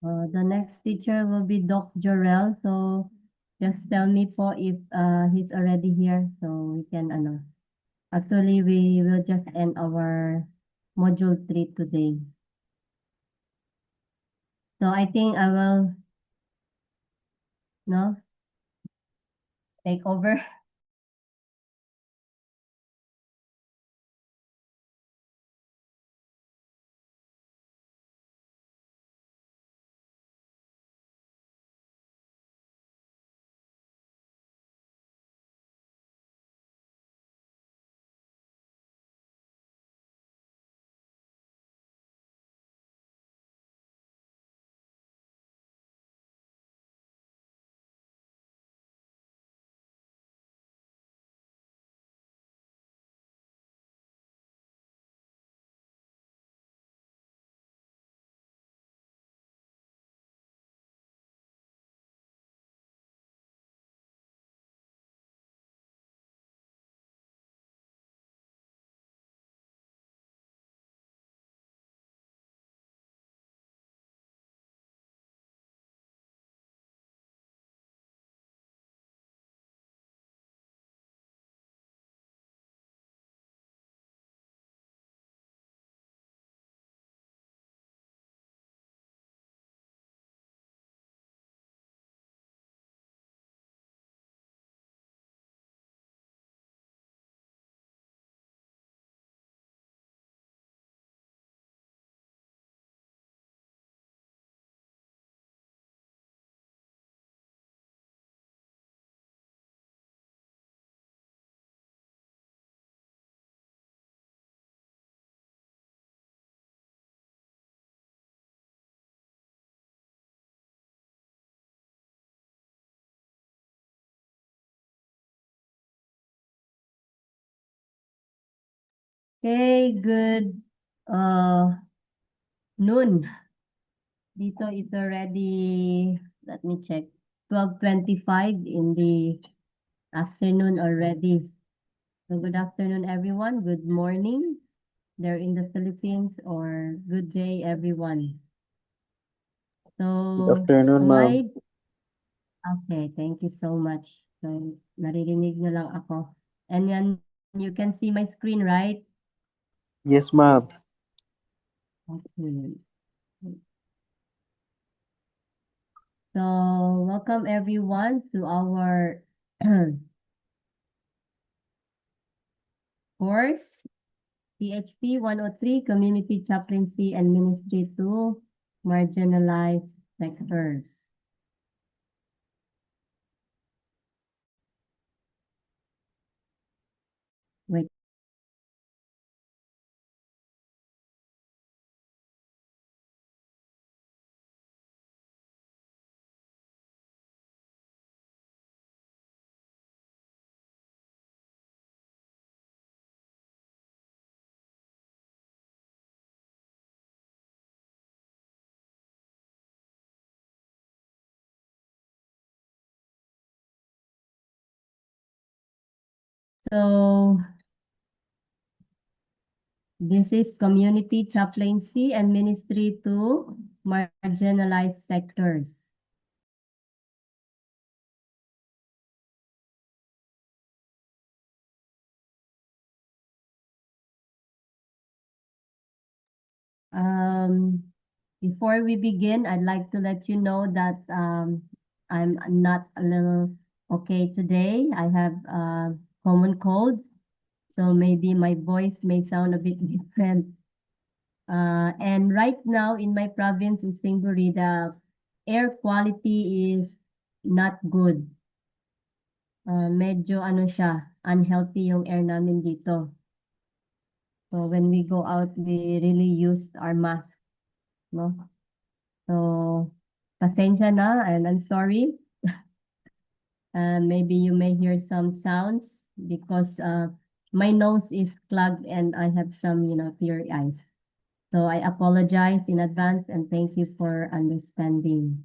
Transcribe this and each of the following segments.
The next teacher will be Doc Jorel. So just tell me po if he's already here so we can ano. Actually, we will just end our module 3 today. So I think I will no take over. Okay, good noon. Dito it's already, let me check, 12:25 in the afternoon already. So good afternoon, everyone. Good morning there in the Philippines, or good day, everyone. Good So, afternoon, am ma'am. I, okay, thank you so much. So, naririnig nyo lang ako. And yan, you can see my screen, right? Yes, ma'am. Okay. So, welcome everyone to our course, CHP 103, Community Chaplaincy and Ministry to Marginalized Sectors. Wait. So, this is Community Chaplaincy and Ministry to Marginalized Sectors. Um, Before we begin, I'd like to let you know that I'm not a little okay today. I have common cold, so maybe my voice may sound a bit different. And right now in my province in Singapore, the air quality is not good. Medyo ano siya, unhealthy yung air namin dito. So when we go out, we really use our mask, no? So, pasensya na, and I'm sorry. Maybe you may hear some sounds because my nose is clogged and I have some, teary eyes. So I apologize in advance and thank you for understanding.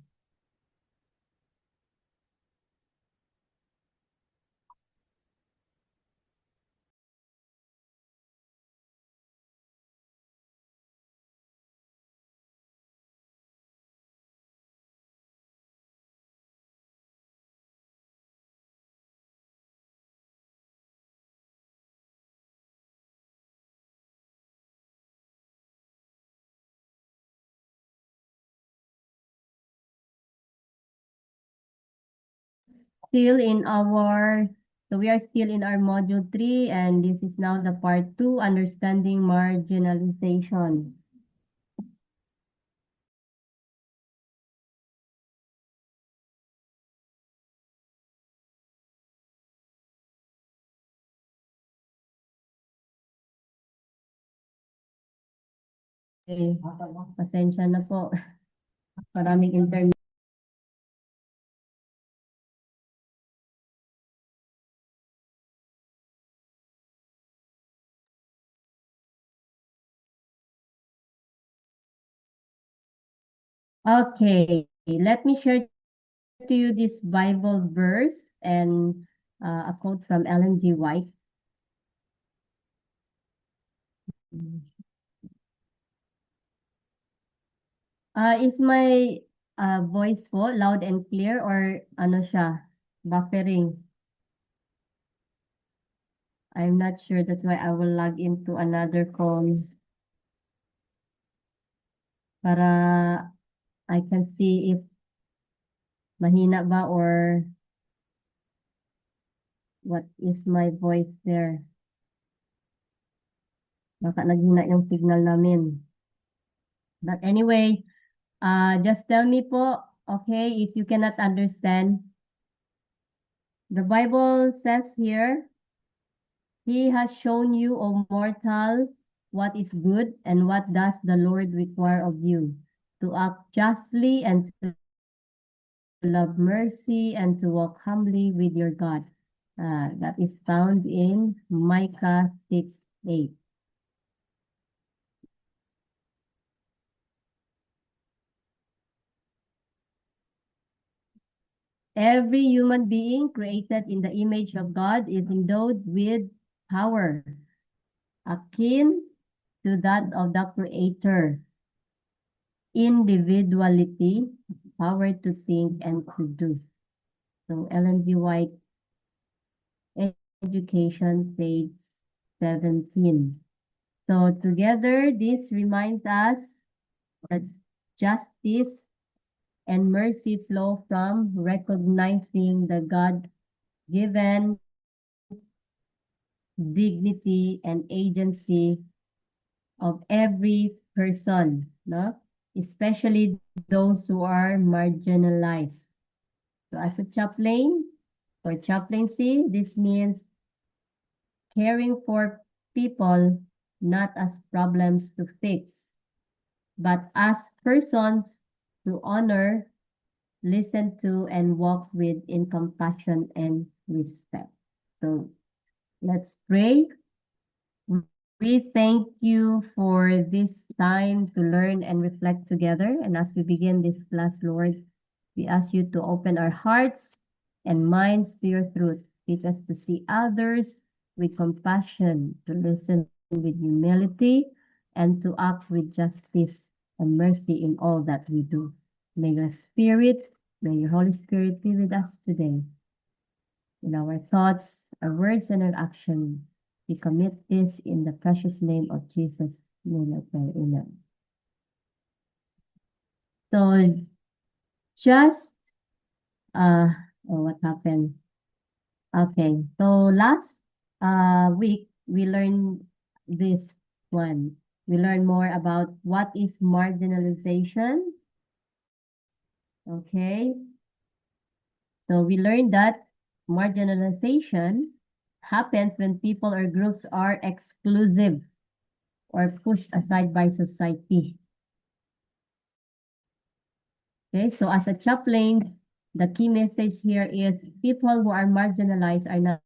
still in our, so we are still in our module 3, and this is now the part 2, understanding marginalization. Okay, pasensya na po. Maraming internet. Okay, let me share to you this Bible verse and a quote from Ellen G. White. Is my voice po loud and clear or ano siya, buffering? I'm not sure. That's why I will log into another call para I can see if mahina ba or what is my voice there. Baka naghina yung signal namin. But anyway, just tell me po, okay, if you cannot understand. The Bible says here, He has shown you, O mortal, what is good and what does the Lord require of you, to act justly and to love mercy and to walk humbly with your God. That is found in Micah 6:8. Every human being created in the image of God is endowed with power akin to that of the Creator, individuality, power to think and to do. So Ellen G. White, Education, page 17. So together, this reminds us that justice and mercy flow from recognizing the God-given dignity and agency of every person, no? Especially those who are marginalized. So as a chaplain or chaplaincy, this means caring for people not as problems to fix, but as persons to honor, listen to, and walk with in compassion and respect. So let's pray. We thank you for this time to learn and reflect together. And as we begin this class, Lord, we ask you to open our hearts and minds to your truth. Teach us to see others with compassion, to listen with humility, and to act with justice and mercy in all that we do. May may your Holy Spirit be with us today. In our thoughts, our words, and our action, we commit this in the precious name of Jesus. Amen. So just what happened? Okay, so last week we learned this one. We learned more about what is marginalization. Okay, so we learned that marginalization happens when people or groups are exclusive or pushed aside by society. Okay, so as a chaplain, the key message here is people who are marginalized are not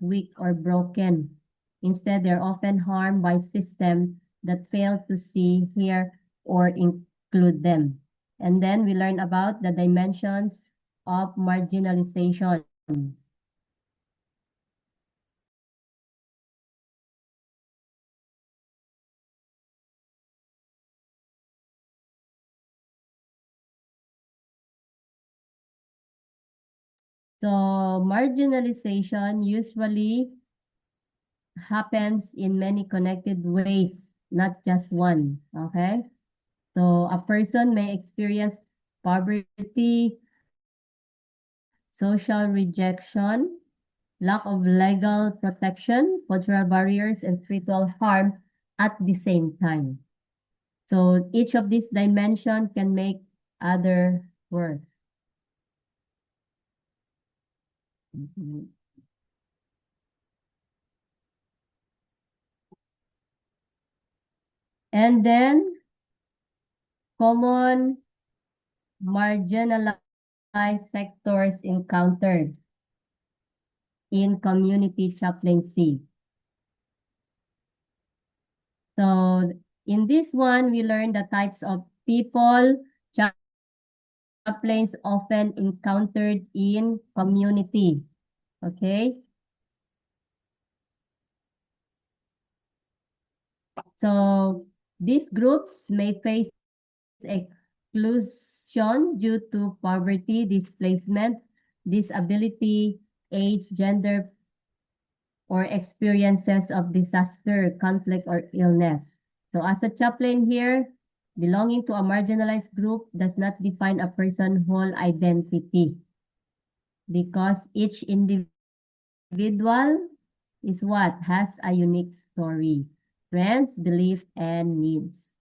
weak or broken. Instead, they're often harmed by systems that fail to see, hear, or include them. And then we learn about the dimensions of marginalization. So marginalization usually happens in many connected ways, not just one. Okay? So a person may experience poverty, social rejection, lack of legal protection, cultural barriers, and spiritual harm at the same time. So each of these dimensions can make other worse. Mhm. And then common marginalized sectors encountered in community chaplaincy. So in this one, we learn the types of people chaplains often encountered in community. Okay? So these groups may face exclusion due to poverty, displacement, disability, age, gender, or experiences of disaster, conflict, or illness. So as a chaplain here, belonging to a marginalized group does not define a person's whole identity because each individual is what has a unique story, friends, belief, and needs.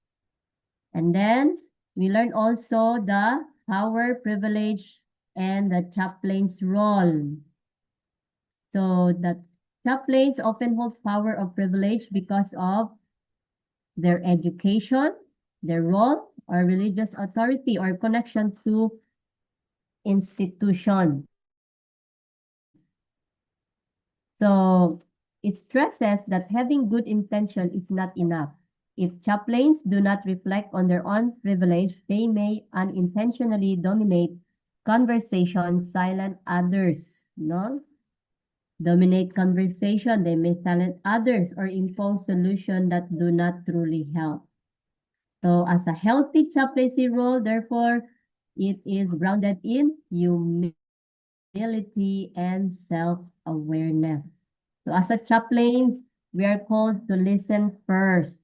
And then we learn also the power, privilege, and the chaplain's role. So the chaplains often hold power of privilege because of their education, their role, or religious authority or connection to institutions. So it stresses that having good intention is not enough. If chaplains do not reflect on their own privilege, they may unintentionally dominate conversations, silent others, no? Dominate conversation, they may silence others or impose solutions that do not truly help. So as a healthy chaplaincy role, therefore, it is grounded in humility and self-awareness. So as a chaplains, we are called to listen first,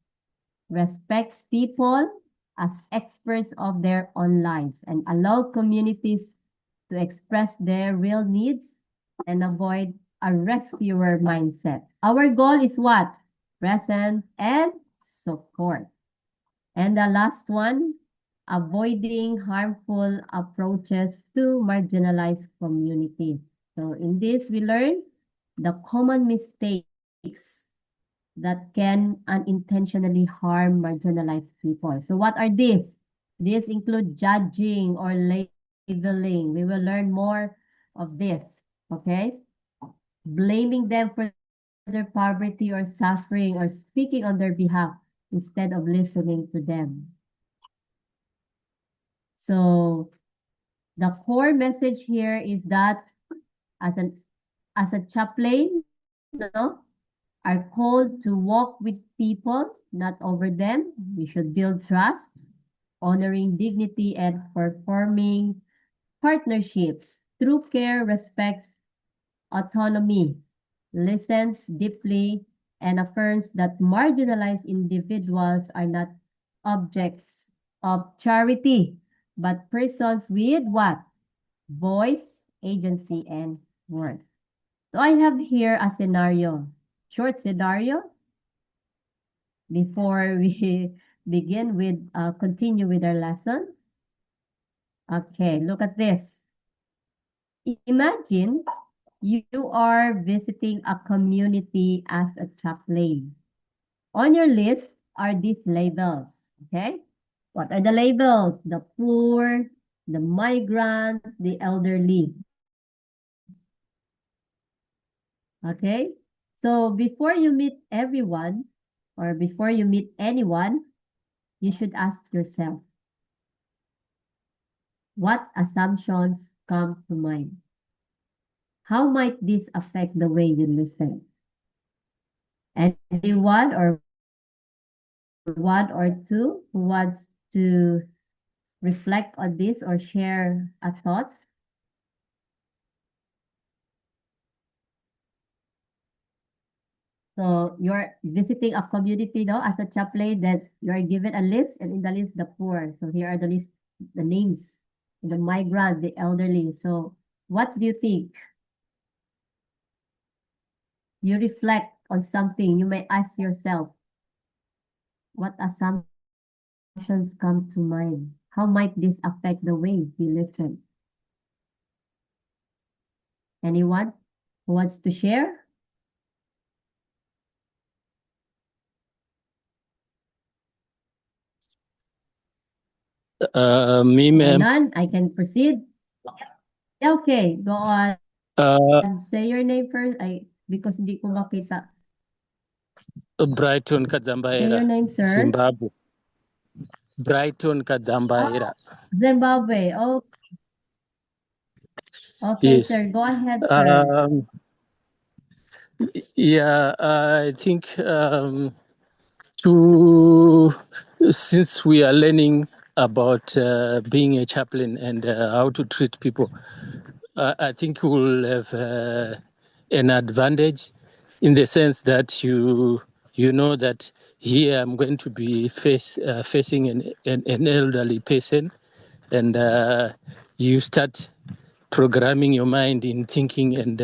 respect people as experts of their own lives, and allow communities to express their real needs and avoid a rescuer mindset. Our goal is what? Present and support. And the last one, avoiding harmful approaches to marginalized communities. So in this, we learn the common mistakes that can unintentionally harm marginalized people. So what are these? These include judging or labeling. We will learn more of this, okay? Blaming them for their poverty or suffering or speaking on their behalf instead of listening to them. So the core message here is that as an as a chaplain, no, are called to walk with people, not over them. We should build trust, honoring dignity, and performing partnerships through care, respects autonomy, listens deeply, and affirms that marginalized individuals are not objects of charity, but persons with what? Voice, agency, and worth. So I have here a scenario, short scenario, before we begin with, continue with our lesson. Okay, look at this. Imagine you are visiting a community as a chaplain. On your list are these labels, okay? What are the labels? The poor, the migrant, the elderly. Okay? So before you meet everyone or before you meet anyone, you should ask yourself, what assumptions come to mind? How might this affect the way you listen? Anyone or one or two who wants to reflect on this or share a thought? So you're visiting a community, no, as a chaplain, that you're given a list, and in the list, the poor. So here are the list, the names, the migrant, the elderly. So What do you think? You reflect on something, you may ask yourself, what assumptions come to mind? How might this affect the way we listen? Anyone who wants to share? Me, ma'am. None? I can proceed? Okay, go on. Uh, Say your name first. Because hindi ko makita. Brighton Say your Kadzambaira, name, sir. Zimbabwe. Brighton Kadzambaira. Zimbabwe. Oh, okay, Yes. sir. Go ahead, sir. Yeah, I think to since we are learning about being a chaplain and how to treat people, I think we'll have an advantage in the sense that you know that here I'm going to be facing an elderly person, and you start programming your mind in thinking and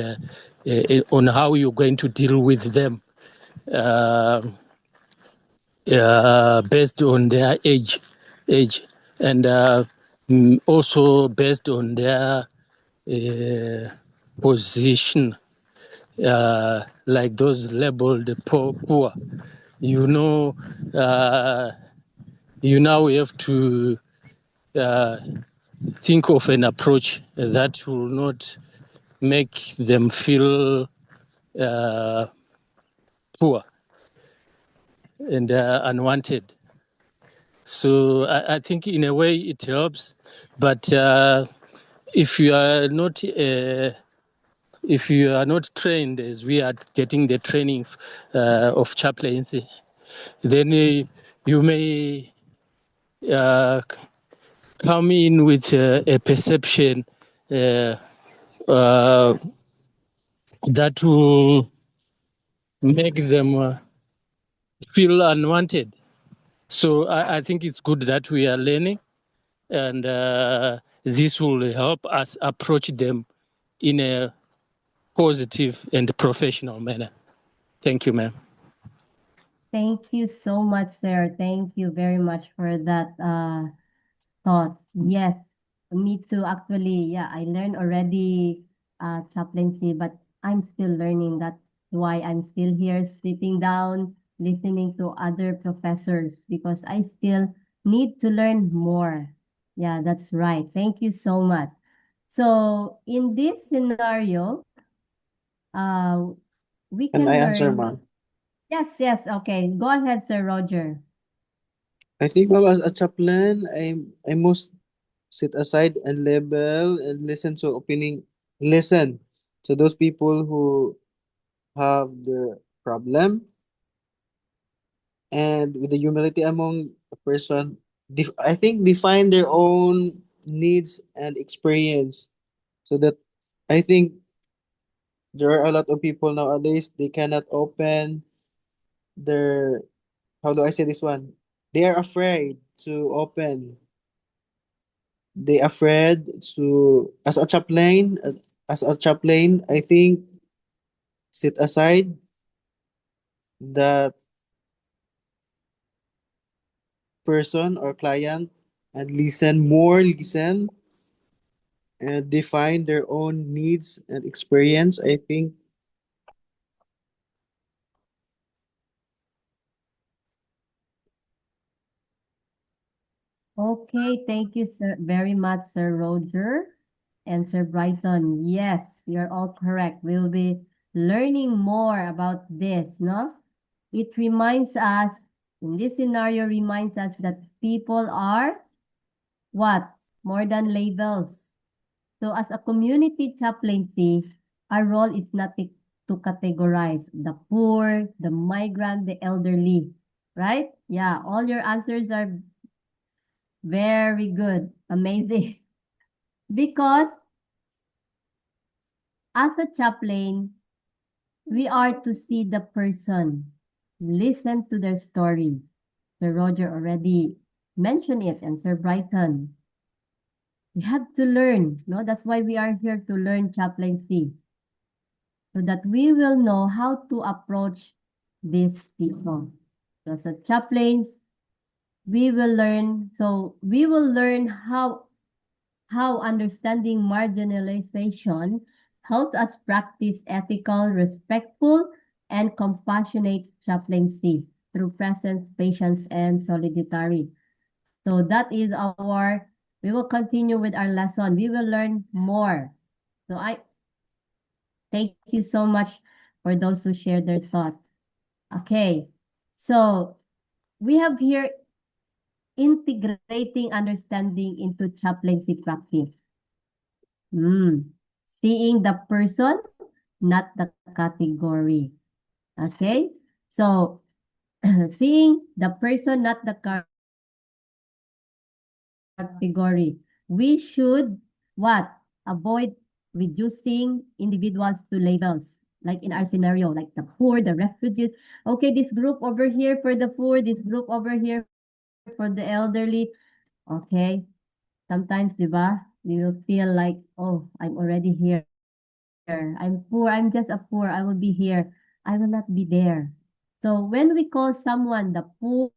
on how you're going to deal with them based on their age, and also based on their position, like those labeled poor. You know, you now have to think of an approach that will not make them feel poor and unwanted. So I think in a way it helps, but if you are not trained as we are getting the training of chaplaincy, then you may come in with a perception that will make them feel unwanted. So I think it's good that we are learning, and this will help us approach them in a positive and professional manner. Thank you, ma'am. Thank you so much, sir. Thank you very much for that thought. Yes, me too. Actually, yeah, I learned already chaplaincy, but I'm still learning. That's why I'm still here sitting down, listening to other professors because I still need to learn more. Yeah, that's right. Thank you so much. So in this scenario, uh, we Can can I answer, learn. ma'am? Yes, yes. Okay, go ahead, Sir Roger. I think, ma'am, as a chaplain, I must sit aside and label and listen to opinion. Listen to those people who have the problem, and with the humility among a person, I think define their own needs and experience. So that I think there are a lot of people nowadays, they cannot open their, how do I say this one? They are afraid to open. They afraid to, as a chaplain, I think sit aside that person or client and listen and define their own needs and experience. I think Okay, thank you sir, very much, Sir Roger and Sir Brighton. Yes, you're all correct. We'll be learning more about this, no? It reminds us, in this scenario, reminds us that people are what? More than labels. So as a community chaplaincy, our role is not to categorize the poor, the migrant, the elderly, right? Yeah, all your answers are very good. Amazing. Because as a chaplain, we are to see the person, listen to their story. Sir Roger already mentioned it, and Sir Brighton. We have to learn, no? That's why we are here to learn chaplaincy, so that we will know how to approach these people. So as a chaplains, we will learn, how understanding marginalization helps us practice ethical, respectful, and compassionate chaplaincy through presence, patience, and solidarity. So that is we will continue with our lesson. We will learn more. So I thank you so much for those who shared their thoughts. Okay. So we have here integrating understanding into chaplaincy practice. Seeing the person, not the category. Okay? So, seeing the person, not the category. We should what? Avoid reducing individuals to labels. Like in our scenario, like the poor, the refugees. Okay, this group over here for the poor, this group over here for the elderly. Okay? Sometimes, di ba? You will feel like, oh, I'm already here. I'm poor. I'm just a poor. I will be here. I will not be there. So when we call someone the poor,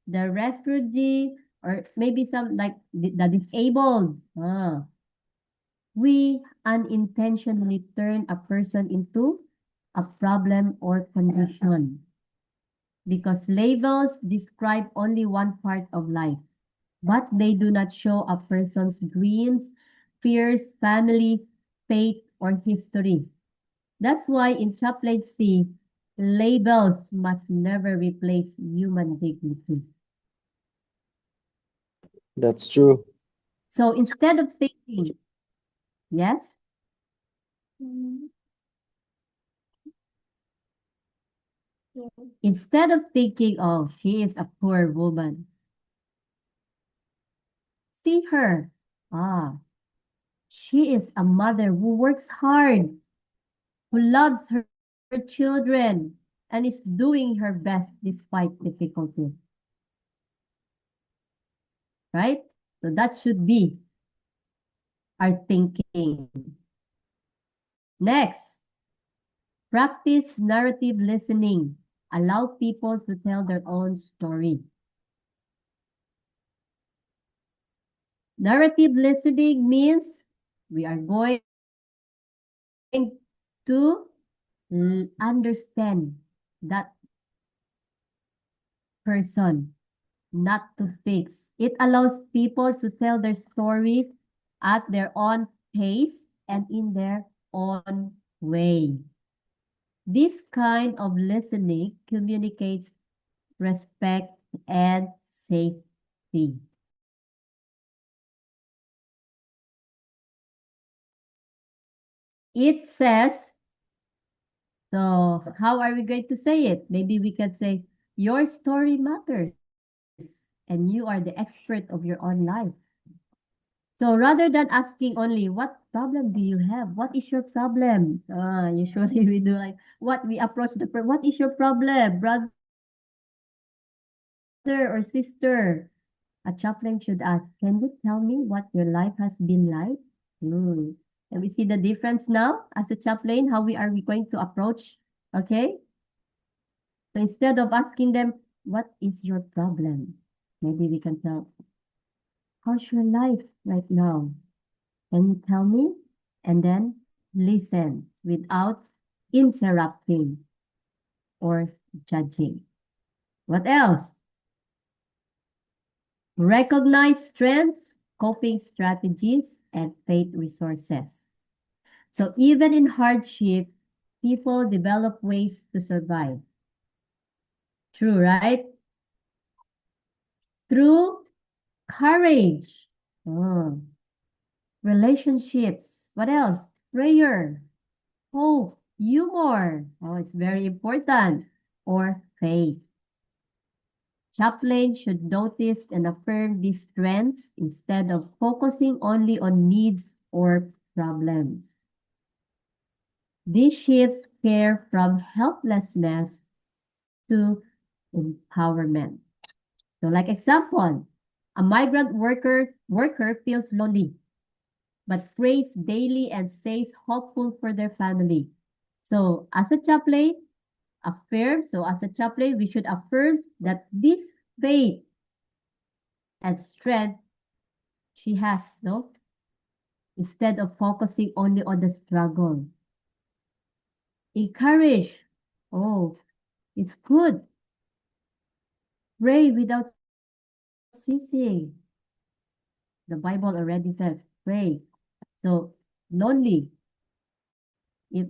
the refugee, or maybe some like the disabled, we unintentionally turn a person into a problem or condition, because labels describe only one part of life, but they do not show a person's dreams, fears, family, faith, or history. That's why in chaplaincy, labels must never replace human dignity. That's true. So instead of thinking, yes? Instead of thinking, oh, she is a poor woman, see her. She is a mother who works hard, who loves her children, and is doing her best despite difficulty. Right? So that should be our thinking. Next, practice narrative listening. Allow people to tell their own story. Narrative listening means we are going to understand that person, not to fix. It allows people to tell their stories at their own pace and in their own way. This kind of listening communicates respect and safety. It says, so how are we going to say it? Maybe we can say, your story matters and you are the expert of your own life. So rather than asking only, what problem do you have? What is your problem? Usually we do like, we approach what is your problem, brother or sister? A chaplain should ask, can you tell me what your life has been like? Can we see the difference now as a chaplain? How we going to approach? Okay? So instead of asking them, what is your problem? Maybe we can tell, how's your life right now? Can you tell me? And then listen without interrupting or judging. What else? Recognize strengths, coping strategies, and faith resources. So even in hardship, people develop ways to survive. True, right? Through courage. Relationships. What else? Prayer. Hope. Humor. It's very important. Or faith. Chaplain should notice and affirm these strengths instead of focusing only on needs or problems. This shifts care from helplessness to empowerment. So like example, A migrant worker feels lonely, but prays daily and stays hopeful for their family. So as a chaplain, as a chaplain, we should affirm that this faith and strength she has, no? Instead of focusing only on the struggle. Encourage. Oh, it's good. Pray without ceasing. The Bible already says, pray. So lonely. If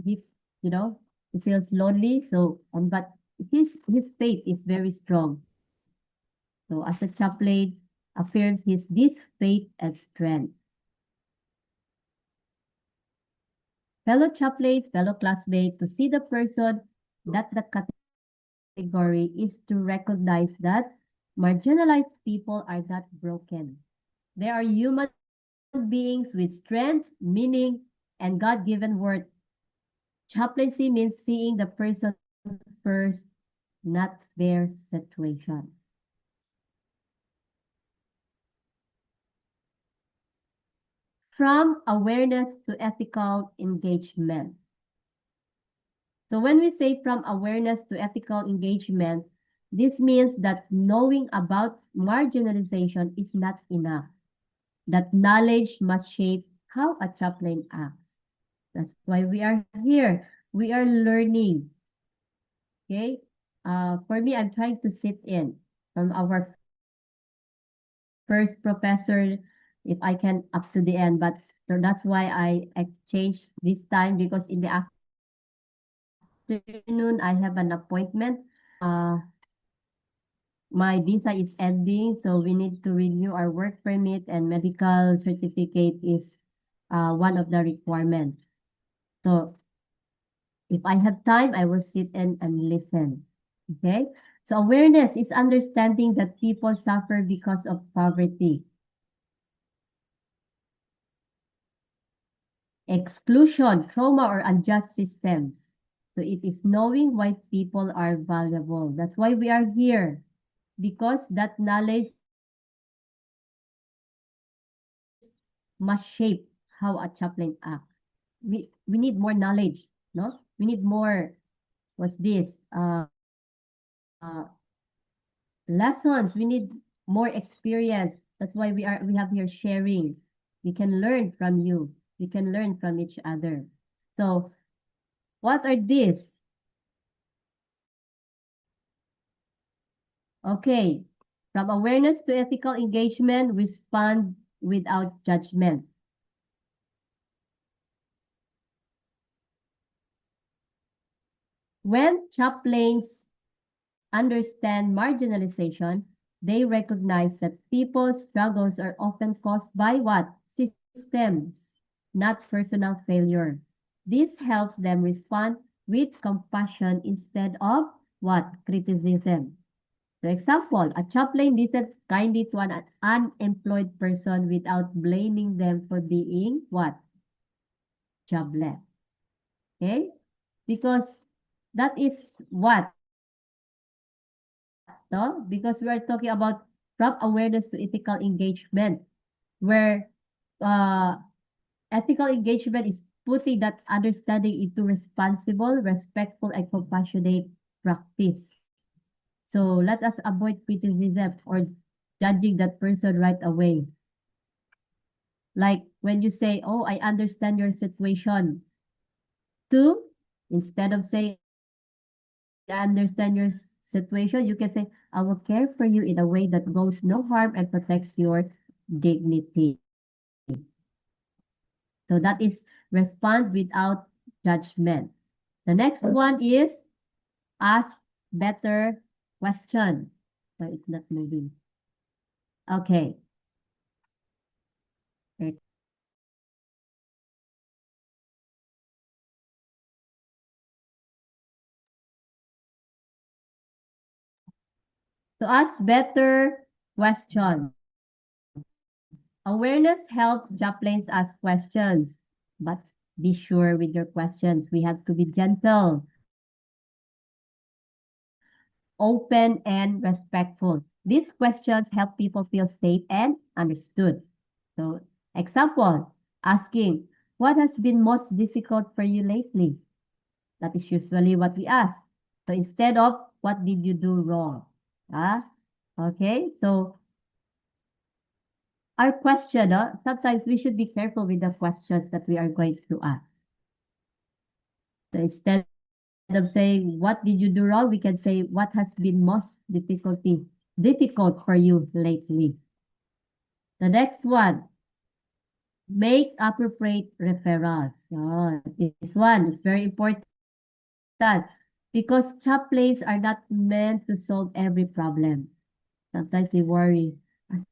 he you know he feels lonely, so but his faith is very strong. So as a chaplain, affirms his this faith and strength. Fellow chaplains, fellow classmates, to see the person that the category is to recognize that marginalized people are not broken. They are human beings with strength, meaning, and God-given worth. Chaplaincy means seeing the person first, not their situation. From awareness to ethical engagement. So when we say from awareness to ethical engagement, this means that knowing about marginalization is not enough. That knowledge must shape how a chaplain acts. That's why we are here. We are learning. Okay? For me, I'm trying to sit in from our first professor, if I can, up to the end. But so that's why I exchanged this time, because in the afternoon, I have an appointment. My visa is ending, so we need to renew our work permit, and medical certificate is one of the requirements. So if I have time, I will sit in and listen. Okay? So awareness is understanding that people suffer because of poverty. Exclusion, trauma, or unjust systems. So it is knowing why people are valuable. That's why we are here. Because that knowledge must shape how a chaplain acts. We need more knowledge, no? We need more, what's this? Uh, lessons. We need more experience. That's why we have here sharing. We can learn from you. We can learn from each other. So what are these? Okay. From awareness to ethical engagement, respond without judgment. When chaplains understand marginalization, they recognize that people's struggles are often caused by what? Systems, not personal failure. This helps them respond with compassion instead of what? Criticism. For example, a chaplain listens kindly to an unemployed person without blaming them for being what? Jobless. Okay? Because that is what? No? Because we are talking about from awareness to ethical engagement, where uh, ethical engagement is putting that understanding into responsible, respectful, and compassionate practice. So let us avoid criticism or judging that person right away. Like when you say, oh, I understand your situation. Two, instead of saying, I understand your situation, you can say, I will care for you in a way that goes no harm and protects your dignity. So that is respond without judgment. The next one is ask better question. So it's not moving. Okay. Right. To ask better question. Awareness helps chaplains ask questions, but be sure with your questions. We have to be gentle. open, and respectful. These questions help people feel safe and understood. So, example, asking, what has been most difficult for you lately? That is usually what we ask. So instead of, what did you do wrong? Ah, okay. So our question, sometimes we should be careful with the questions that we are going to ask. So instead of saying, what did you do wrong? We can say, what has been most difficult for you lately? The next one, make appropriate referrals. Oh, this one is very important because chaplains are not meant to solve every problem. Sometimes we worry. As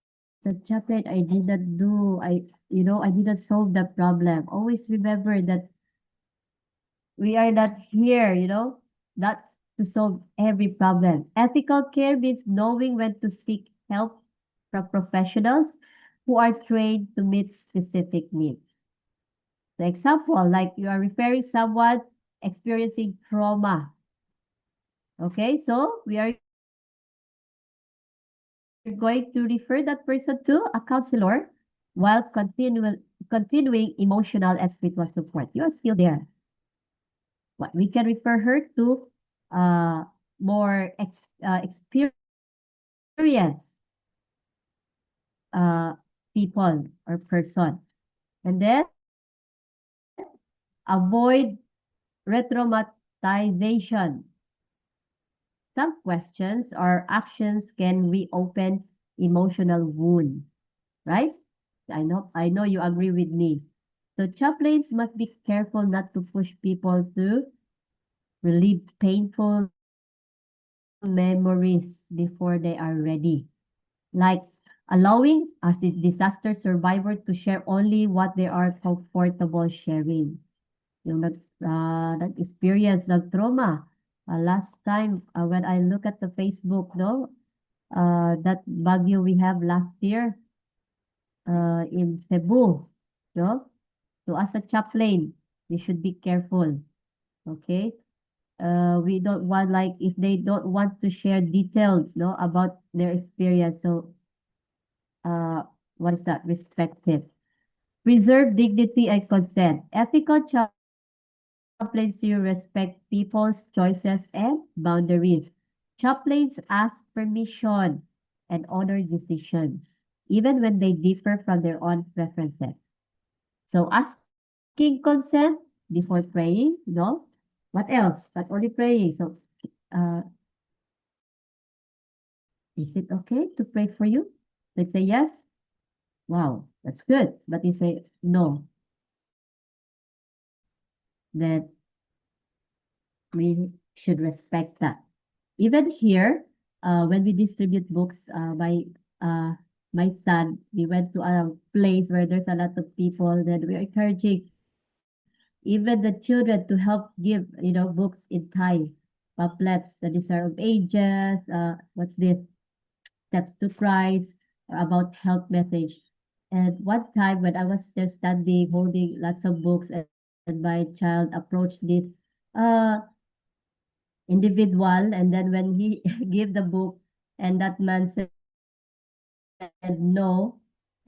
a chaplain, I did not do, I did not solve the problem. Always remember that we are not here, not to solve every problem. Ethical care means knowing when to seek help from professionals who are trained to meet specific needs. The example, like you are referring someone experiencing trauma. Okay, so we are going to refer that person to a counselor while continuing emotional and spiritual support. You are still there. What we can refer her to uh, more experienced uh, people or person. And then avoid retraumatization. Some questions or actions can reopen emotional wounds, right? I know you agree with me. So chaplains must be careful not to push people to relieve painful memories before they are ready. Like allowing a disaster survivor to share only what they are comfortable sharing. Yung that experience, the trauma. Last time when I look at the Facebook, no, that Baguio we have last year in Cebu, no? So as a chaplain, we should be careful, okay? We don't want, like, if they don't want to share details, no, about their experience. So, what is that? Respected. Preserve dignity and consent. Ethical chaplains you respect people's choices and boundaries. Chaplains ask permission and honor decisions, even when they differ from their own preferences. So asking consent before praying, no? What else? But only praying. So, uh, is it okay to pray for you? They say yes. Wow, that's good. But they say no, that we should respect that. Even here, when we distribute books, uh, my son, we went to a place where there's a lot of people that we're encouraging even the children to help give, books in Thai, pamphlets, the Desire of Ages, what's this? Steps to Christ, about health message. And one time when I was there standing, holding lots of books, and my child approached this uh, individual, and then when he gave the book, and that man said no,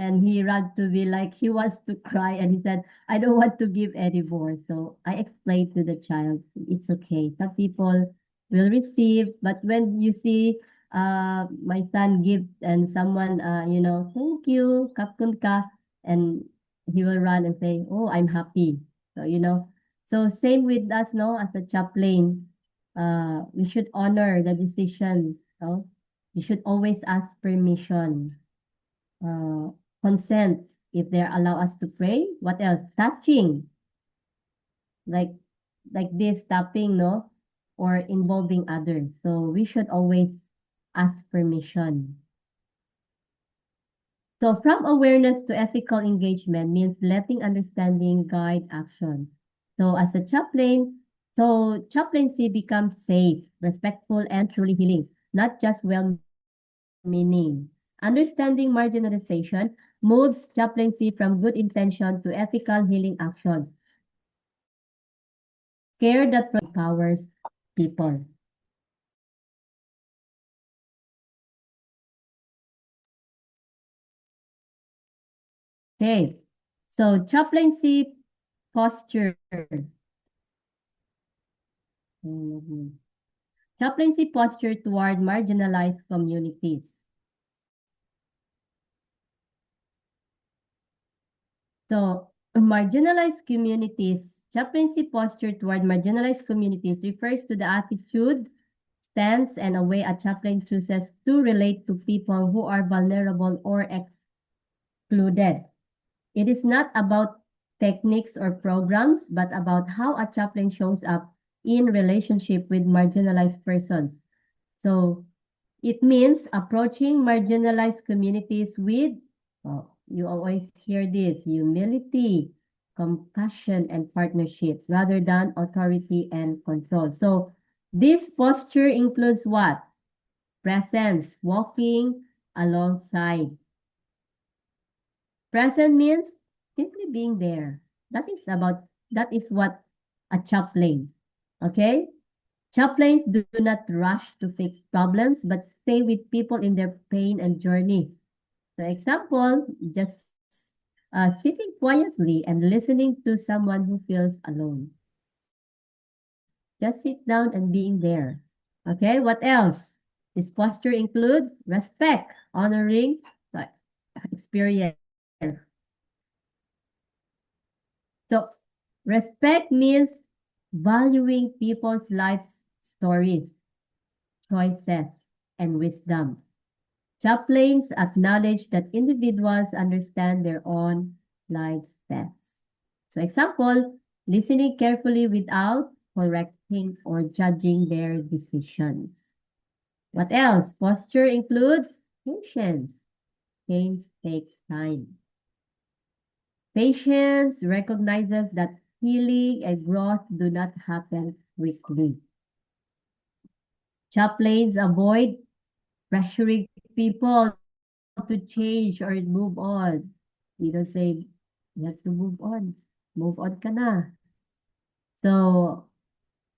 and he ran to me like he wants to cry, and he said, I don't want to give anymore. So I explained to the child, it's okay. Some people will receive, but when you see my son give and someone thank you, kapkun ka, and he will run and say, oh, I'm happy. So so same with us, no, as a chaplain, we should honor the decision, no? We should always ask permission, uh, consent if they allow us to pray. What else? Touching, like this tapping, no, or involving others. So we should always ask permission. So from awareness to ethical engagement means letting understanding guide action. So as a chaplain, so chaplaincy becomes safe, respectful, and truly healing, not just well-meaning. Understanding marginalization moves chaplaincy from good intention to ethical healing actions. Care that empowers people. Okay, so chaplaincy posture. Chaplaincy posture toward marginalized communities. So, marginalized communities, chaplaincy posture toward marginalized communities refers to the attitude, stance, and a way a chaplain chooses to relate to people who are vulnerable or excluded. It is not about techniques or programs, but about how a chaplain shows up in relationship with marginalized persons. So, it means approaching marginalized communities with, oh, you always hear this, humility, compassion, and partnership rather than authority and control. So this posture includes what? Presence, walking alongside. Present means simply being there. That is what a chaplain. Okay? Chaplains do not rush to fix problems, but stay with people in their pain and journey. For example, just sitting quietly and listening to someone who feels alone. Just sit down and being there. Okay, what else? This posture include respect, honoring like, experience. So, respect means valuing people's life stories, choices, and wisdom. Chaplains acknowledge that individuals understand their own lives best. So example, listening carefully without correcting or judging their decisions. What else? Posture includes patience. Change takes time. Patience recognizes that healing and growth do not happen quickly. Chaplains avoid pressuring people to change or move on. You don't say, you have to move on. Move on ka na. So,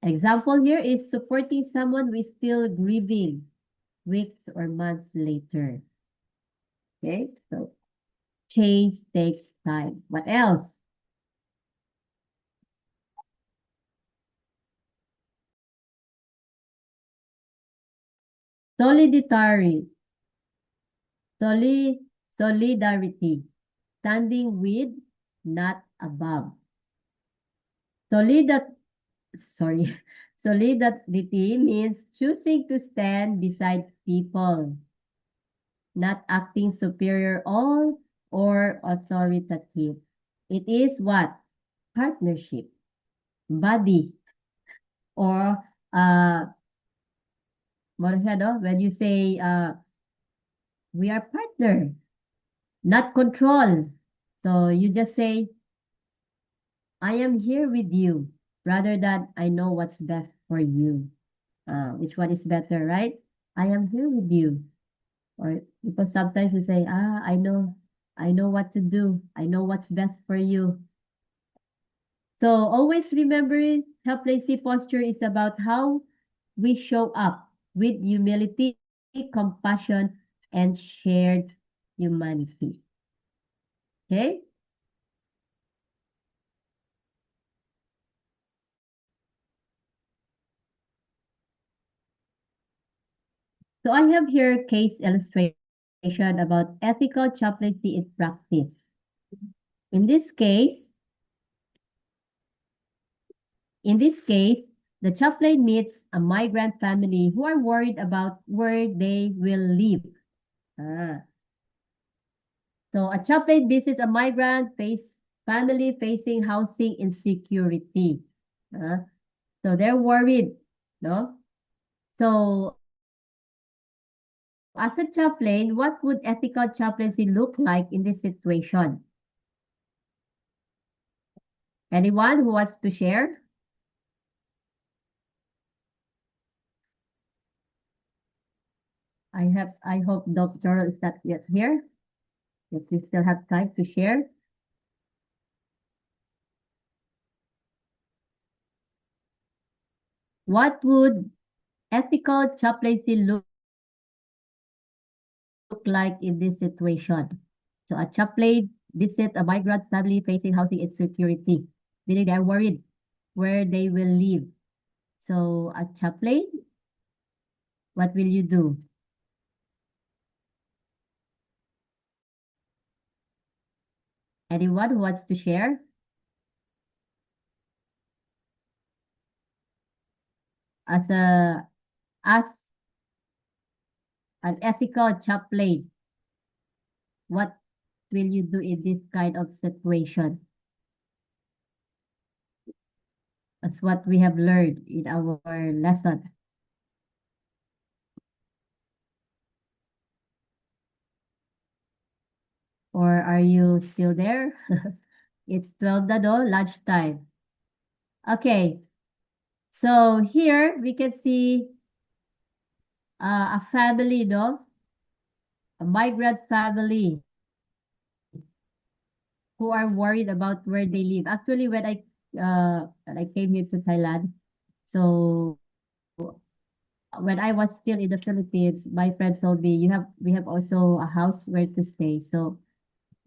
example here is supporting someone who is still grieving weeks or months later. Okay, so change takes time. What else? Solidarity. Solidarity. Standing with, not above. Solidar sorry. Solidarity means choosing to stand beside people, not acting superior or authoritative. It is what? Partnership, buddy, or when you say we are partner, not control. So you just say, I am here with you, rather than I know what's best for you. Which one is better, right? I am here with you. Or because sometimes you say, I know what to do. I know what's best for you. So always remember, chaplaincy posture is about how we show up with humility, compassion, and shared humanity. Okay? So I have here a case illustration about ethical chaplaincy in practice. In this case, the chaplain meets a migrant family who are worried about where they will live. Ah. So a chaplain visits a family facing housing insecurity. So they're worried, no? So as a chaplain, what would ethical chaplaincy look like in this situation? Anyone who wants to share? I hope Dr. is not yet here. If we still have time to share. What would ethical chaplaincy look like in this situation? So a chaplain visit a migrant family facing housing insecurity, meaning they're worried where they will live. So, a chaplain, what will you do? Anyone who wants to share? As an ethical chaplain, what will you do in this kind of situation? That's what we have learned in our lesson. Or are you still there? It's 12 na do, lunchtime. Okay. So here we can see a family, no? A migrant family who are worried about where they live. Actually, when I came here to Thailand, so when I was still in the Philippines, my friend told me we have also a house where to stay. So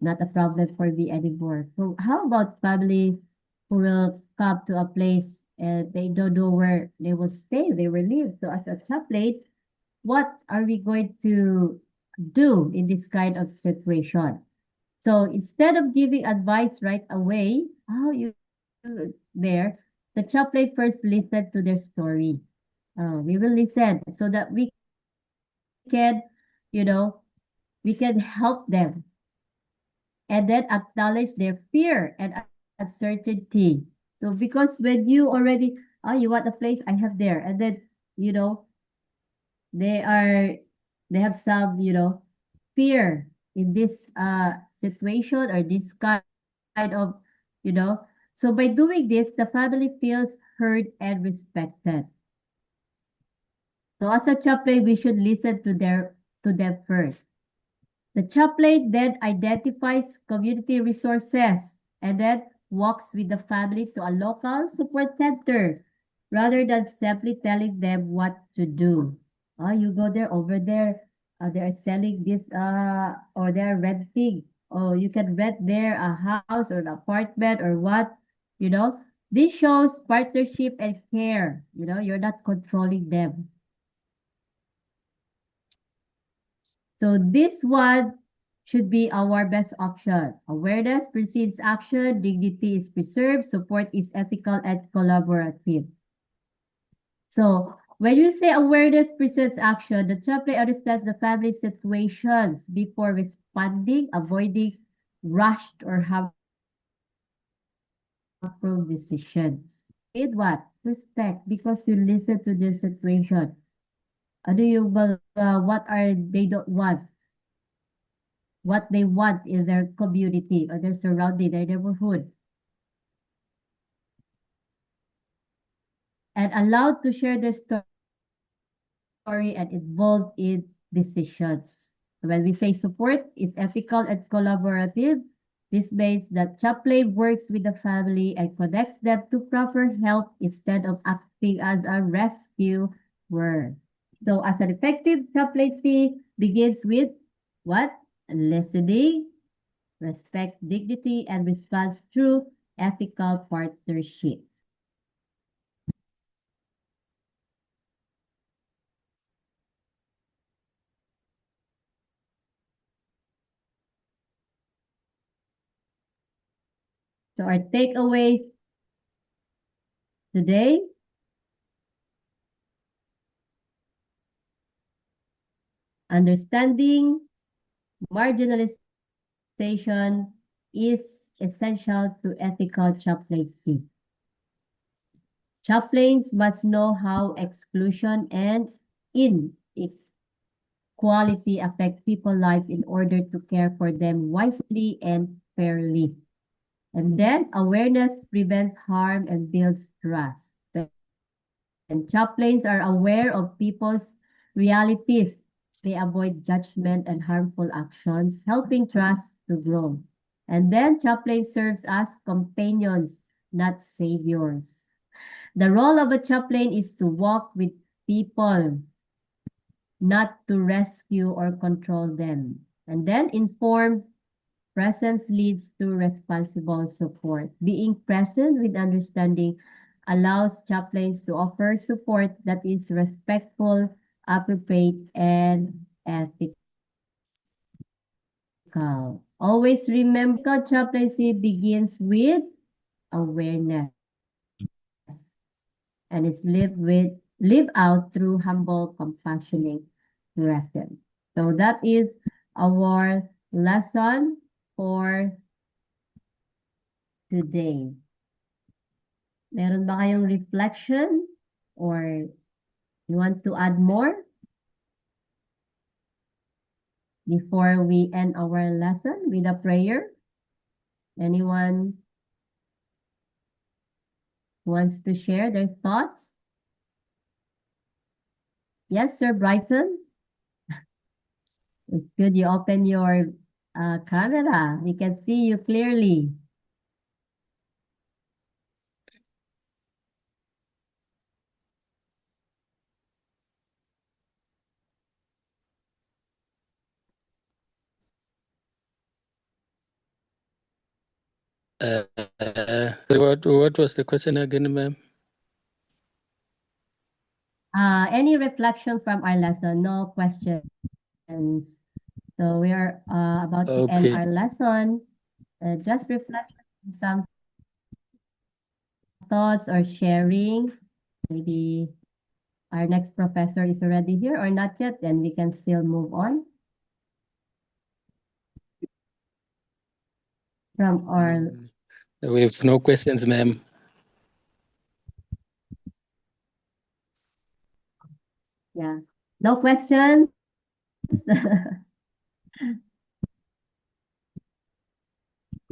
not a problem for me anymore. So how about family who will come to a place and they don't know where they will stay, they will live. So as a chaplain, what are we going to do in this kind of situation? So instead of giving advice right away, how you there, the chaplain first listen to their story. We will listen so that we can, you know, we can help them and then acknowledge their fear and uncertainty. So because when you already, oh, you want a place, I have there, and then you know they are they have some fear in this situation or this kind of you know. So by doing this, the family feels heard and respected. So as a chaplain, we should listen to them first. The chaplain then identifies community resources and then walks with the family to a local support center rather than simply telling them what to do. Oh, you go there, over there, they are selling this, or they are renting. Oh, you can rent there a house or an apartment or what, you know. This shows partnership and care. You're not controlling them. So this one should be our best option. Awareness precedes action, dignity is preserved, support is ethical and collaborative. So when you say awareness precedes action, the chaplain understands the family situations before responding, avoiding rushed or harmful decisions. With what? Respect, because you listen to their situation. What are they don't want? What they want in their community or their surrounding, their neighborhood, and allowed to share their story and involved in decisions. When we say support is ethical and collaborative, this means that chaplain works with the family and connects them to proper help instead of acting as a rescuer. So as an effective chaplaincy begins with what? Listening, respect dignity, and response through ethical partnerships. So our takeaways today, understanding marginalization is essential to ethical chaplaincy. Chaplains must know how exclusion and inequality affect people's lives in order to care for them wisely and fairly. And then awareness prevents harm and builds trust. And chaplains are aware of people's realities. They avoid judgment and harmful actions, helping trust to grow. And then chaplain serves as companions, not saviors. The role of a chaplain is to walk with people, not to rescue or control them. And then inform, presence leads to responsible support. Being present with understanding allows chaplains to offer support that is respectful, appropriate, and ethical. Always remember, chaplaincy begins with awareness and is lived out through humble, compassionate presence. So that is our lesson for today. Meron ba kayong reflection or you want to add more before we end our lesson with a prayer? Anyone wants to share their thoughts? Yes, Sir Brighton. It's good you open your camera. We can see you clearly. What was the question again, ma'am? Any reflection from our lesson? No questions. So we are about to end Okay. our lesson. Just reflect on some thoughts or sharing. Maybe our next professor is already here or not yet, then we can still move on. From our We have no questions, ma'am. yeah, no questions.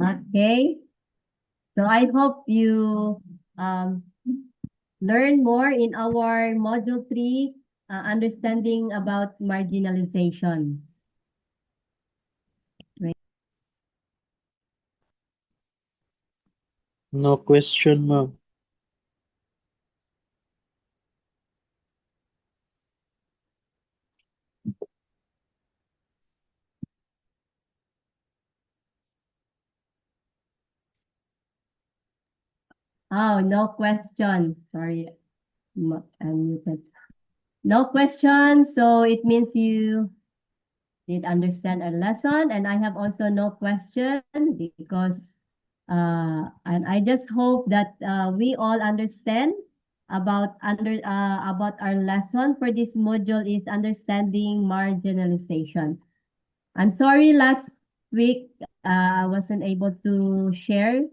Okay. So I hope you learn more in our module 3, understanding about marginalization. No question, ma'am. Oh, no question. Sorry, unmuted. No question. So it means you did understand our lesson, and I have also no question because and I just hope that we all understand about our lesson for this module is understanding marginalization. I'm sorry last week I wasn't able to share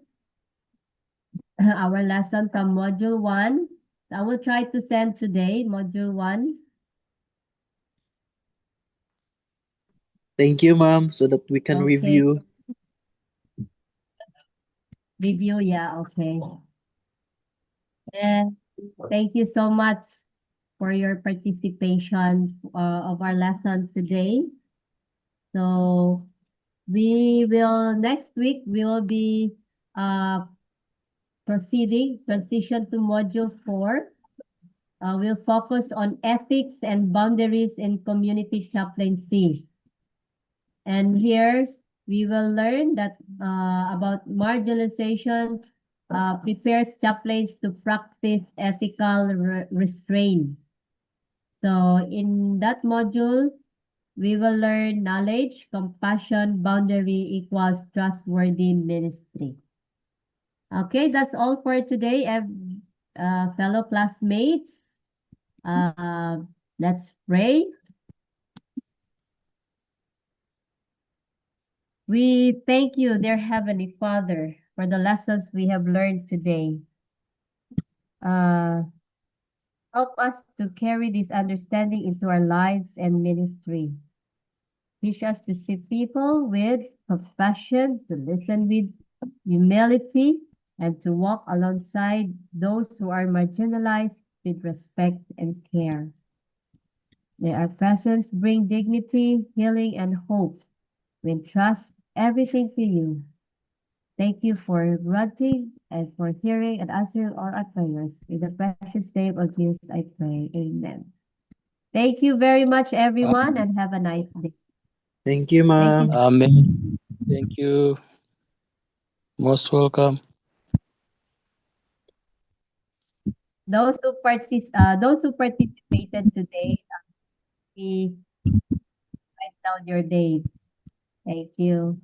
our lesson from module 1. I will try to send today module 1. Thank you, ma'am, so that we can Okay. review. Review, yeah, okay. And thank you so much for your participation of our lesson today. So next week, we will be transition to module 4. We'll focus on ethics and boundaries in community chaplaincy. And here we will learn that about marginalization prepares chaplains to practice ethical restraint. So in that module, we will learn knowledge, compassion, boundary equals trustworthy ministry. Okay, that's all for today, fellow classmates. Let's pray. We thank you, dear Heavenly Father, for the lessons we have learned today. Help us to carry this understanding into our lives and ministry. Teach us to see people with compassion, to listen with humility, and to walk alongside those who are marginalized with respect and care. May our presence bring dignity, healing, and hope. We entrust everything to you. Thank you for granting and for hearing and answering all our prayers. In the precious name of Jesus, I pray. Amen. Thank you very much, everyone, and have a nice day. Thank you, Thank ma'am. you. Amen. Thank you. Most welcome. Those who participated today, please write down your days. Thank you.